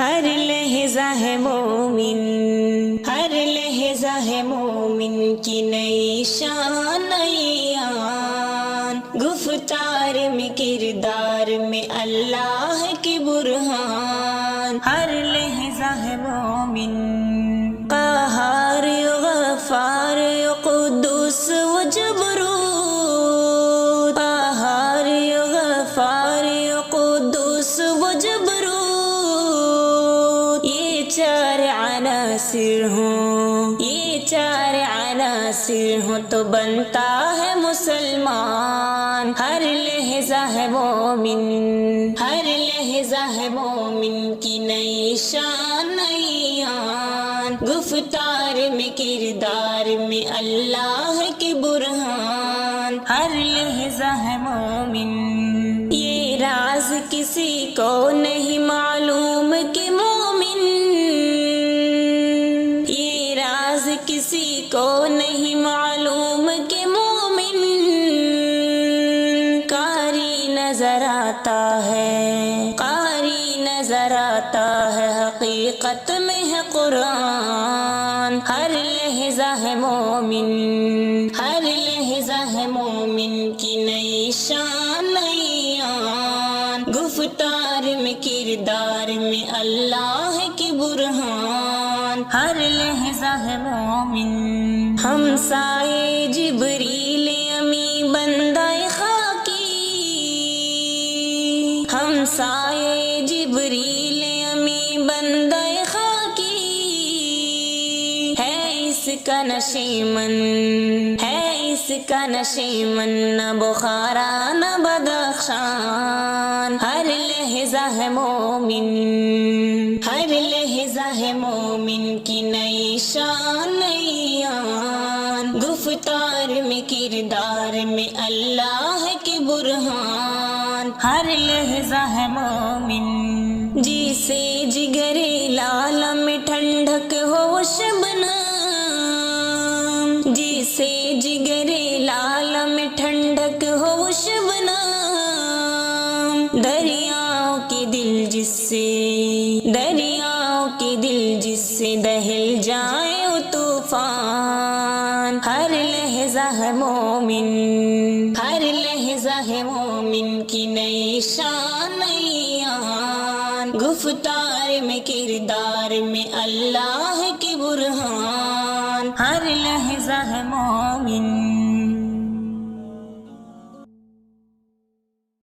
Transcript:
ہر لہجہ ہے مومن، ہر لہجہ ہے مومن کی نئی شان نئی آن، گفتار میں کردار میں اللہ کی برہان، ہر لہجہ ہے مومن، قہار غفار قدوس و جبروت، قہار غفار قدوس و جبروت، یہ چار عناصر ہوں، یہ چار عناصر ہوں تو بنتا ہے مسلمان، ہر لہجہ ہے مومن، ہر لہجہ ہے مومن کی نئی شان نئی آن، گفتار میں کردار میں اللہ کی برہان، ہر لہجہ ہے مومن، یہ راز کسی کو نہیں معلوم کہ مومن، یہ راز کسی کو نہیں معلوم کہ مومن، قاری نظر آتا ہے، قاری نظر آتا ہے، حقیقت میں ہے قرآن، ہر لہجہ ہے مومن، ہر لہجہ ہے مومن کی نئی شان نئی آن، گفتار میں کردار میں اللہ کی برہان، ہر لہجہ ہے مومن، ہم سائے جبریل امی بندہ خاکی، ہم سائے جبریل امی بندہ خاکی، ہے اس کا نشیمن، ہے اس کا نشیمن، نہ بخارا نہ بدخشان، ہر لہجہ ہے مومن، ہر لہجہ ہے مومن کی نئی شان نئی آن، گفتار میں کردار میں اللہ کی برہان، ہر لہجہ ہے مومن، جسے جگر لالہ میں ٹھنڈک ہو شبنم، جسے جگر لالہ میں ٹھنڈک ہو شبنم، دریاؤں کے دل جس سے، دریاؤں کے دل جس سے دہل جائے وہ طوفان، ہر لہجہ ہے مومن، ہر لہجہ ہے مومن کی نئی شان نئی آن، گفتار میں کردار میں اللہ کی برہان، ہر لہجہ ہے مومن۔